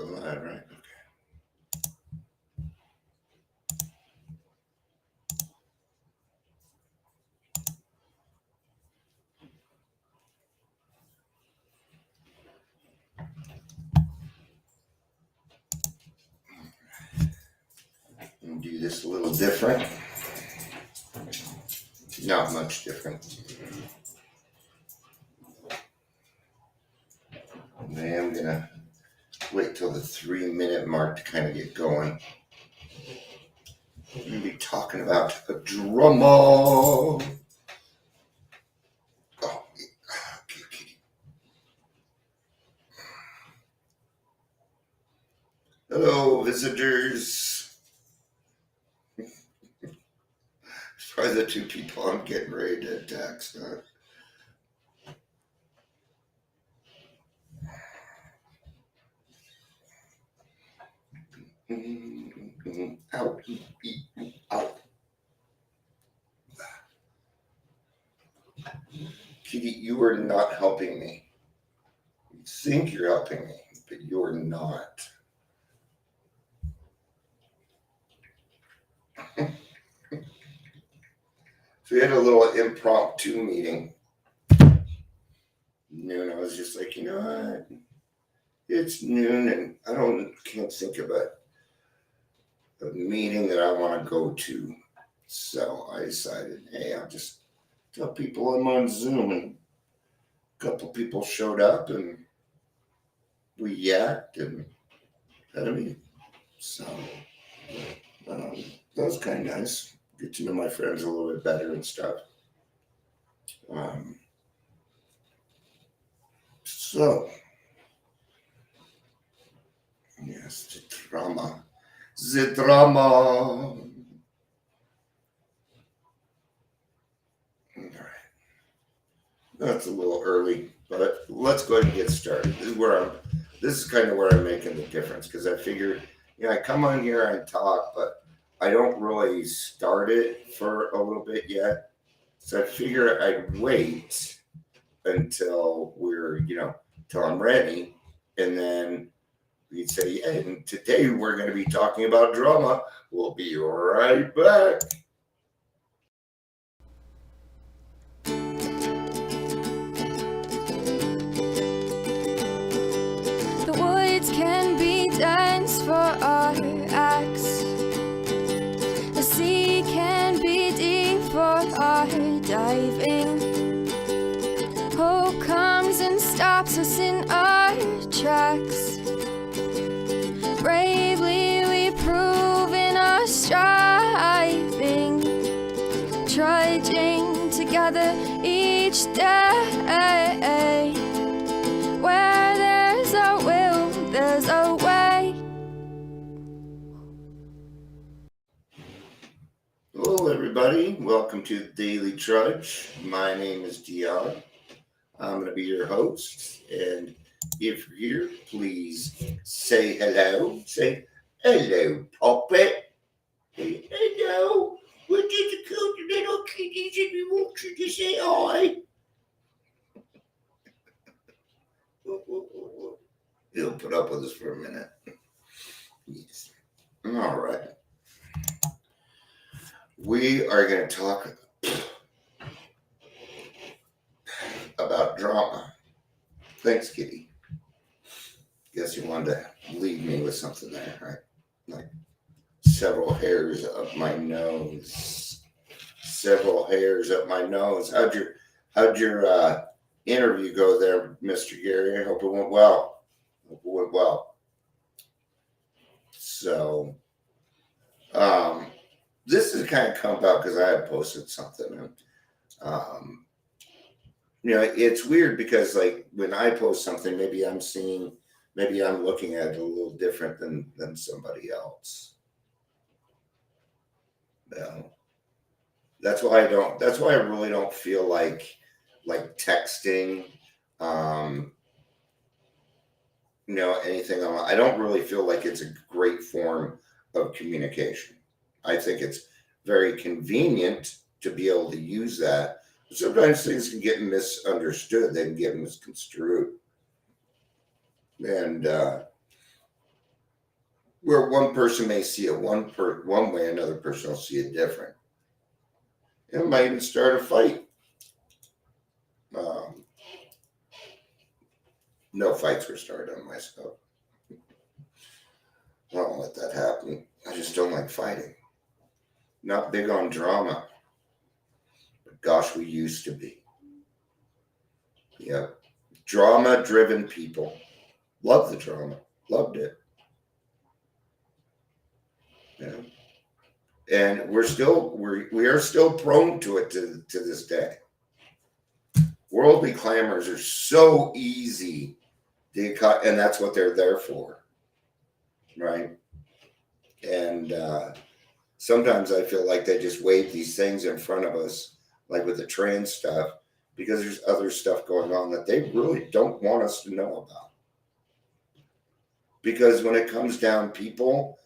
Still alive, right? Okay. And do this a little different. Not much different. I am gonna wait till the 3-minute mark to kind of get going. I'm gonna be talking about a drama. Oh, okay, kitty. Hello, visitors. Probably the two people I'm getting ready to text. Out, out. Kitty, you are not helping me. You think you're helping me, but you are not. So we had a little impromptu meeting. Noon, I was just like, you know what? It's noon and I can't think of a meeting that I want to go to. So I decided, hey, I'll just tell people I'm on Zoom, and a couple people showed up and we yacked and had a meeting. So that was kind of nice. Get to know my friends a little bit better and stuff. So, yes, the drama. The drama. All right. That's a little early, but let's go ahead and get started. This is kind of where I'm making the difference, because I figured, I come on here and talk, but I don't really start it for a little bit yet. So I figure I'd wait until till I'm ready, and then we'd say, yeah, and today we're going to be talking about drama. We'll be right back. The woods can be dense for our acts. The sea can be deep for our diving. Hope comes and stops us in our tracks. Bravely we prove in our striving, trudging together each day. Where there's a will, there's a way. Hello, everybody. Welcome to Daily Trudge. My name is Dion. I'm going to be your host, and if you're here, please say hello. Say hello, puppet. Say hello. What did the cute little kitties if you want you to say hi? He'll put up with us for a minute. Yes. All right. We are going to talk about drama. Thanks, Kitty. Guess you wanted to leave me with something there, right? Like several hairs up my nose. Several hairs up my nose. How'd your interview go there, Mr. Gary? I hope it went well. So, this is kind of come about because I had posted something. And, it's weird because like when I post something, maybe I'm looking at it a little different than somebody else. That's why I really don't feel like texting, anything. I don't really feel like it's a great form of communication. I think it's very convenient to be able to use that. But sometimes things can get misunderstood. They can get misconstrued. And where one person may see it one way, another person will see it different. It might even start a fight. No fights were started on my stuff. I don't let that happen. I just don't like fighting. Not big on drama. But gosh, we used to be. Yep. Drama-driven people. Loved the drama. Loved it. Yeah. And we are still prone to it to this day. Worldly clamors are so easy, and that's what they're there for, right? And sometimes I feel like they just wave these things in front of us, like with the trans stuff, because there's other stuff going on that they really don't want us to know about. Because when it comes down, people,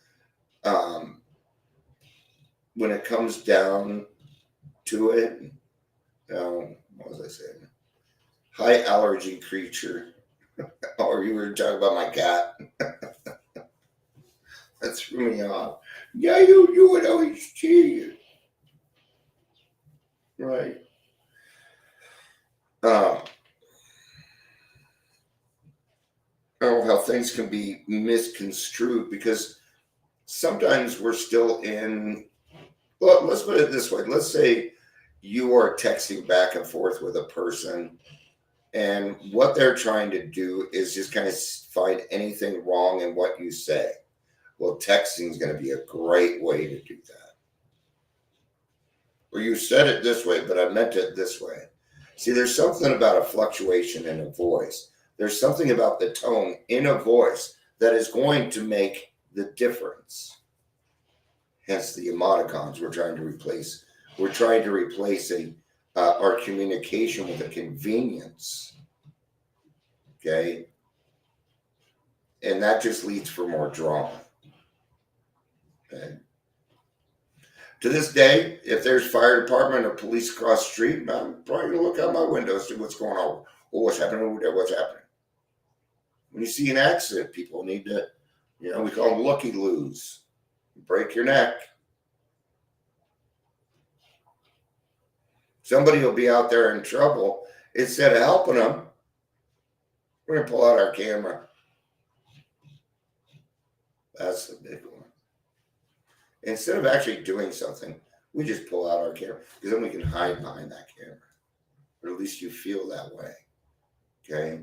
when it comes down to it, what was I saying? High allergy creature. Or you were talking about my cat. That threw me off. Yeah, you would always cheer. Right. How things can be misconstrued, because sometimes we're still in, well, let's put it this way. Let's say you are texting back and forth with a person, and what they're trying to do is just kind of find anything wrong in what you say. Well, texting is going to be a great way to do that. Or you said it this way, but I meant it this way. See, there's something about a fluctuation in a voice. There's something about the tone in a voice that is going to make the difference. Hence the emoticons we're trying to replace. We're trying to replace our communication with a convenience. Okay? And that just leads for more drama. Okay? To this day, if there's fire department or police across the street, I'm probably going to look out my window, see what's going on. Oh, what's happening over there? What's happening? When you see an accident, people need to, we call them looky-loos. Break your neck. Somebody will be out there in trouble. Instead of helping them, we're going to pull out our camera. That's the big one. Instead of actually doing something, we just pull out our camera, because then we can hide behind that camera. Or at least you feel that way. Okay?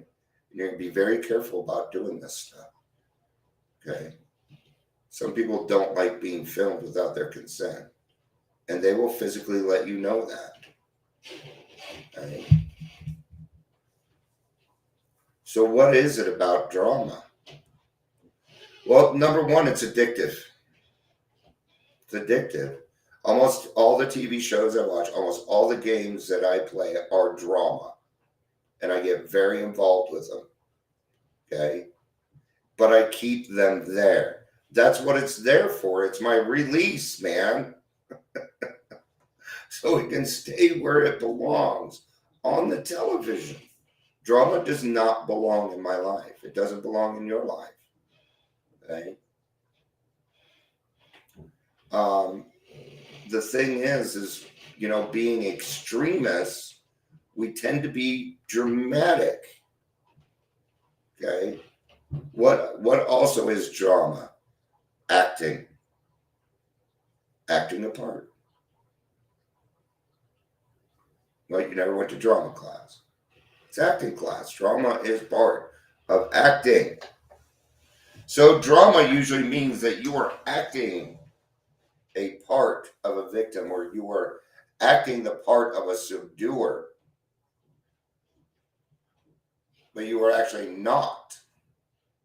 You're going to be very careful about doing this stuff. Okay? Some people don't like being filmed without their consent. And they will physically let you know that. Okay? So what is it about drama? Well, number one, it's addictive. It's addictive. Almost all the TV shows I watch, almost all the games that I play are drama. And I get very involved with them. Okay? But I keep them there. That's what it's there for. It's my release, man. So it can stay where it belongs, on the television. Drama does not belong in my life. It doesn't belong in your life. Okay? The thing is, being extremists, we tend to be dramatic. Okay? What also is drama? Acting a part. Like you never went to drama class. It's acting class. Drama is part of acting. So drama usually means that you are acting a part of a victim, or you are acting the part of a subduer. But you are actually not.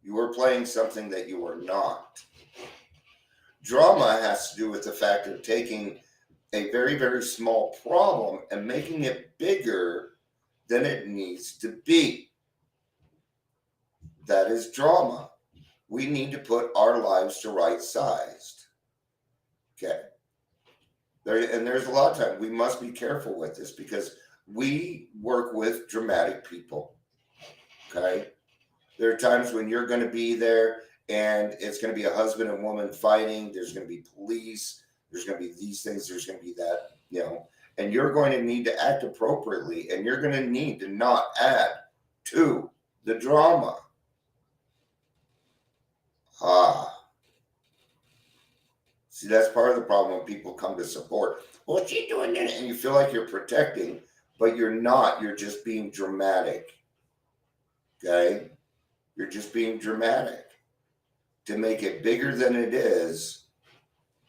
You are playing something that you are not. Drama has to do with the fact of taking a very, very small problem and making it bigger than it needs to be. That is drama. We need to put our lives to right-sized. Okay. There's a lot of time. We must be careful with this, because we work with dramatic people. Okay. There are times when you're going to be there and it's going to be a husband and woman fighting. There's going to be police. There's going to be these things. There's going to be that, and you're going to need to act appropriately, and you're going to need to not add to the drama. See, that's part of the problem when people come to support. Well, what's she doing there? And you feel like you're protecting, but you're not. You're just being dramatic. Okay? You're just being dramatic to make it bigger than it is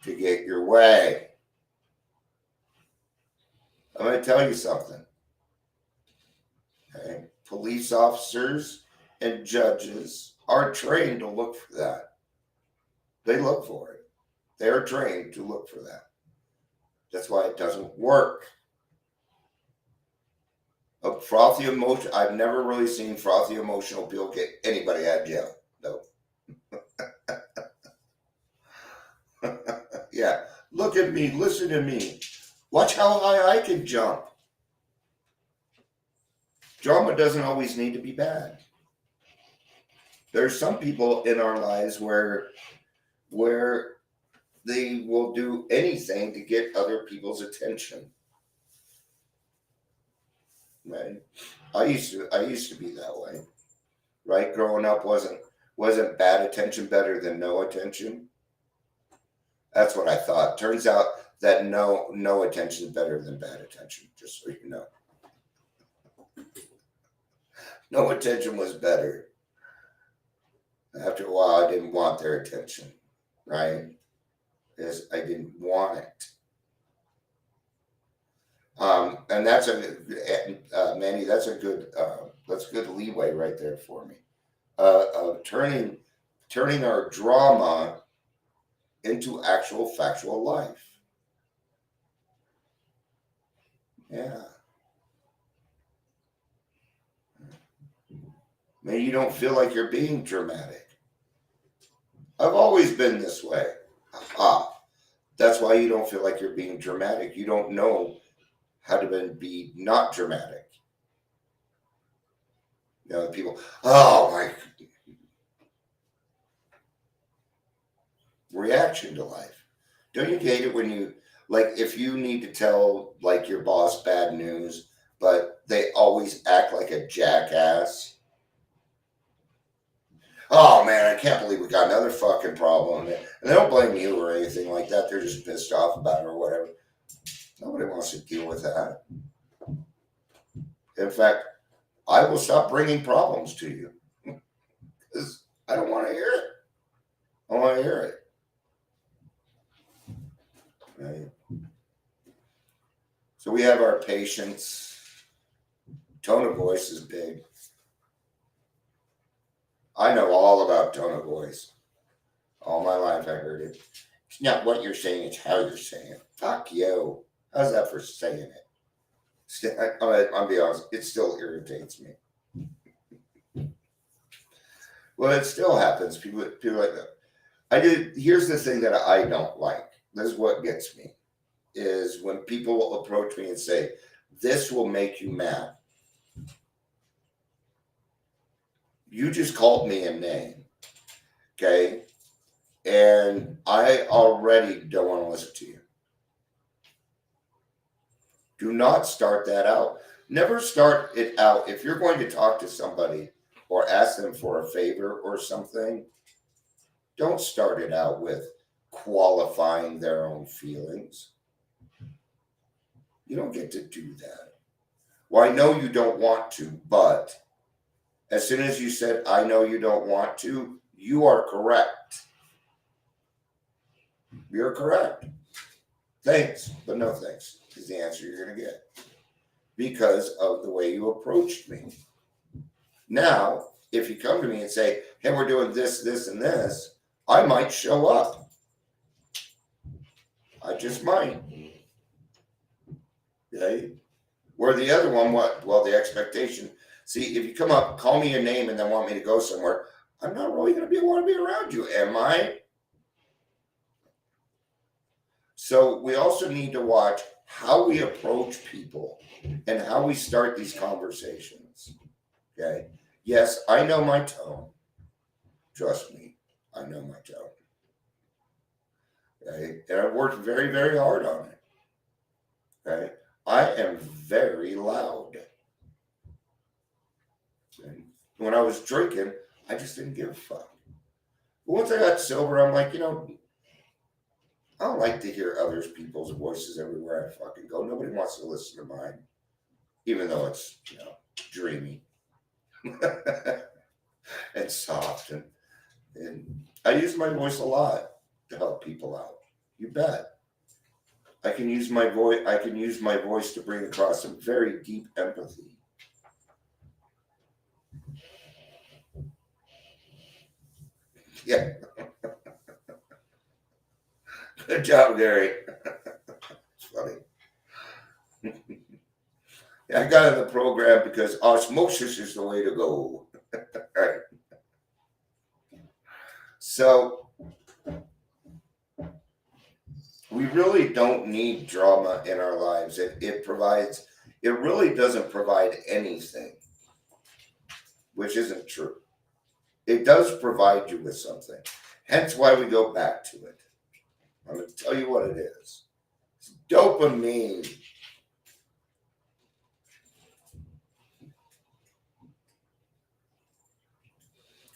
to get your way. I'm going to tell you something. Okay? Police officers and judges are trained to look for that. They look for it. They are trained to look for that. That's why it doesn't work. A frothy emotion. I've never really seen frothy emotional people get anybody out of jail. No. Yeah. Look at me. Listen to me. Watch how high I can jump. Drama doesn't always need to be bad. There's some people in our lives where they will do anything to get other people's attention. Right? I used to be that way. Right? Growing up wasn't bad attention better than no attention? That's what I thought. Turns out that no attention is better than bad attention, just so you know. No attention was better. After a while, I didn't want their attention, right? Because I didn't want it. And that's Manny, that's a good leeway right there for me. Of turning our drama into actual factual life. Yeah. Maybe you don't feel like you're being dramatic. I've always been this way. That's why you don't feel like you're being dramatic. You don't know how to be not dramatic. People, oh my, reaction to life. Don't you hate it when you, like, if you need to tell, like, your boss bad news, but they always act like a jackass? Oh man, I can't believe we got another fucking problem. And they don't blame you or anything like that. They're just pissed off about it or whatever. Nobody wants to deal with that. In fact, I will stop bringing problems to you because I don't want to hear it. I want to hear it. Right? So we have our patience. Tone of voice is big. I know all about tone of voice. All my life I heard it. It's not what you're saying, it's how you're saying it. Fuck you. How's that for saying it? I'll be honest, it still irritates me. Well, it still happens. People like that. Here's the thing that I don't like. This is what gets me. Is when people approach me and say, this will make you mad. You just called me a name. Okay? And I already don't want to listen to you. Do not start that out. Never start it out. If you're going to talk to somebody or ask them for a favor or something, don't start it out with qualifying their own feelings. You don't get to do that. Well, I know you don't want to, but as soon as you said, I know you don't want to, you are correct. You're correct. Thanks, but no thanks is the answer you're going to get because of the way you approached me. Now, if you come to me and say, hey, we're doing this, this, and this, I might show up. I just might. Okay? Where the other one, what? Well, the expectation. See, if you come up, call me a name, and then want me to go somewhere, I'm not really going to want to be around you, am I? So we also need to watch how we approach people and how we start these conversations. Okay? Yes, I know my tone. Trust me. I know my tone. Okay? And I've worked very, very hard on it. Okay? I am very loud. And when I was drinking, I just didn't give a fuck. But once I got sober, I'm like, I don't like to hear other people's voices everywhere I fucking go. Nobody wants to listen to mine, even though it's, dreamy and soft. And I use my voice a lot to help people out. You bet. I can use my voice. I can use my voice to bring across some very deep empathy. Yeah. Good job, Gary. It's funny. I got in the program because osmosis is the way to go. Right. So we really don't need drama in our lives. It really doesn't provide anything, which isn't true. It does provide you with something. Hence why we go back to it. I'm going to tell you what it is. It's dopamine.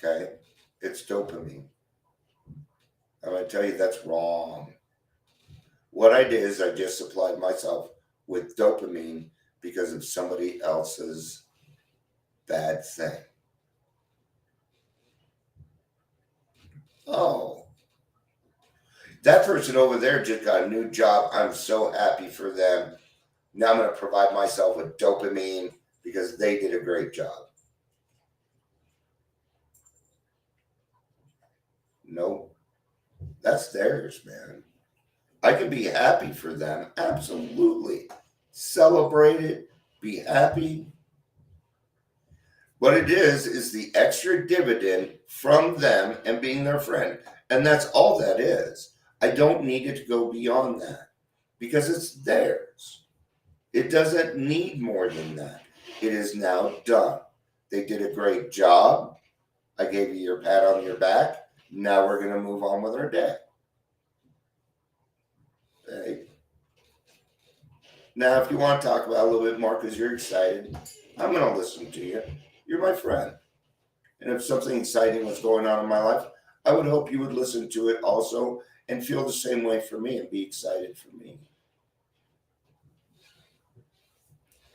Okay? It's dopamine. I'm going to tell you that's wrong. What I did is I just supplied myself with dopamine because of somebody else's bad thing. Oh, that person over there just got a new job. I'm so happy for them. Now I'm going to provide myself with dopamine because they did a great job. Nope. That's theirs, man. I can be happy for them. Absolutely. Celebrate it. Be happy. What it is the extra dividend from them and being their friend. And that's all that is. I don't need it to go beyond that because it's theirs. It doesn't need more than that. It is now done. They did a great job. I gave you your pat on your back. Now we're going to move on with our day. Okay. Now, if you want to talk about it a little bit more because you're excited, I'm going to listen to you. You're my friend. And if something exciting was going on in my life, I would hope you would listen to it also and feel the same way for me and be excited for me.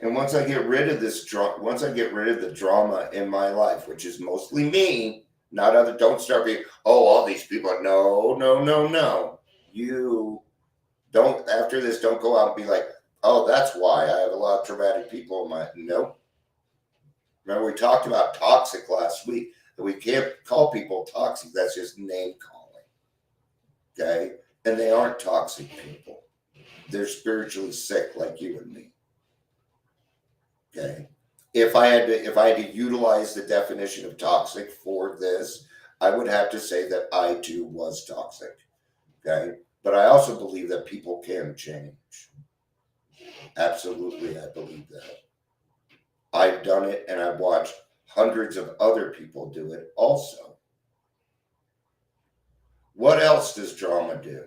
And once I get rid of the drama in my life, which is mostly me, not other, don't start being, all these people. No. You don't, after this, don't go out and be like, that's why I have a lot of traumatic people in my, nope. Remember, we talked about toxic last week, that we can't call people toxic. That's just name calling. Okay? And they aren't toxic people. They're spiritually sick like you and me. Okay? If I had to utilize the definition of toxic for this, I would have to say that I too was toxic. Okay? But I also believe that people can change. Absolutely, I believe that. I've done it and I've watched hundreds of other people do it also. What else does drama do?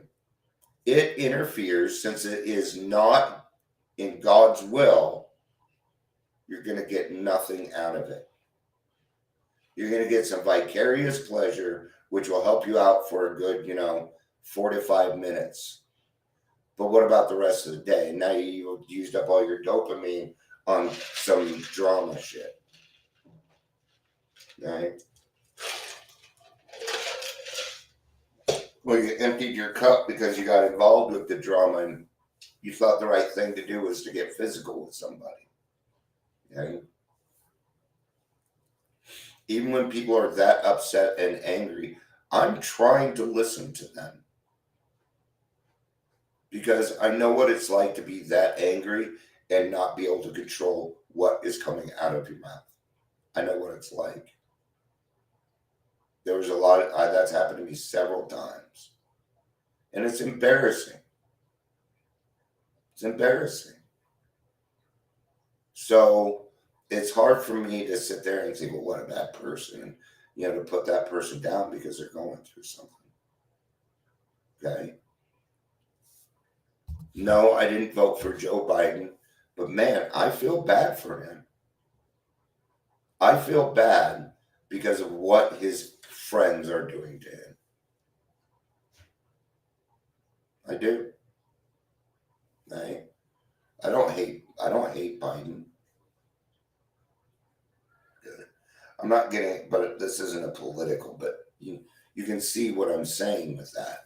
It interferes, since it is not in God's will, you're going to get nothing out of it. You're going to get some vicarious pleasure, which will help you out for a good, 4 to 5 minutes. But what about the rest of the day? Now you've used up all your dopamine on some drama shit. Right? Well, you emptied your cup because you got involved with the drama and you thought the right thing to do was to get physical with somebody. Okay? Even when people are that upset and angry, I'm trying to listen to them. Because I know what it's like to be that angry and not be able to control what is coming out of your mouth. I know what it's like. There was a lot of that's happened to me several times. And it's embarrassing. It's embarrassing. So it's hard for me to sit there and say, well, what a bad person. to put that person down because they're going through something. Okay. No, I didn't vote for Joe Biden, but man, I feel bad for him. I feel bad because of what his friends are doing to him. I do. Right? I don't hate Biden. I'm not getting, but this isn't a political, but you can see what I'm saying with that.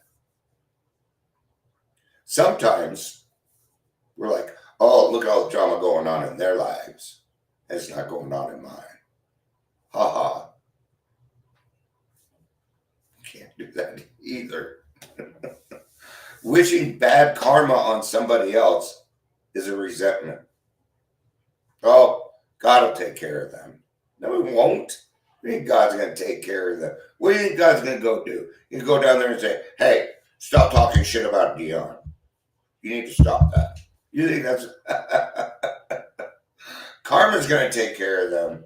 Sometimes we're like, oh, look at all the drama going on in their lives. It's not going on in mine. Ha ha. Can't do that either. Wishing bad karma on somebody else is a resentment. Oh, God will take care of them. No, he won't. What do you think God's going to take care of them? What do you think God's going to go do? You go down there and say, hey, stop talking shit about Dion. You need to stop that. You think that's... Karma's going to take care of them.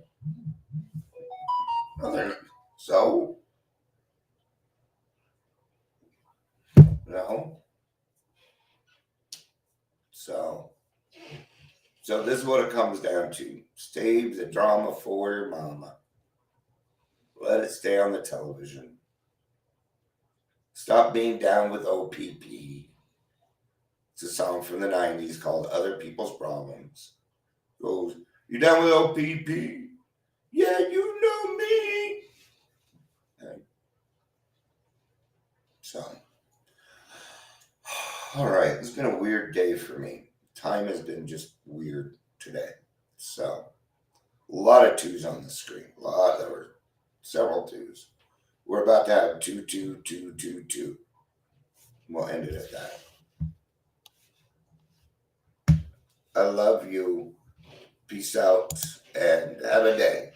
So? No. So this is what it comes down to. Save the drama for your mama. Let it stay on the television. Stop being down with OPP. It's a song from the 90s called Other People's Problems. It goes, you down with OPP? Yeah, you know me. Okay. So, all right, it's been a weird day for me. Time has been just weird today. So, a lot of twos on the screen. There were several twos. We're about to have 2, 2, 2, 2, 2. We'll end it at that. I love you. Peace out and have a day.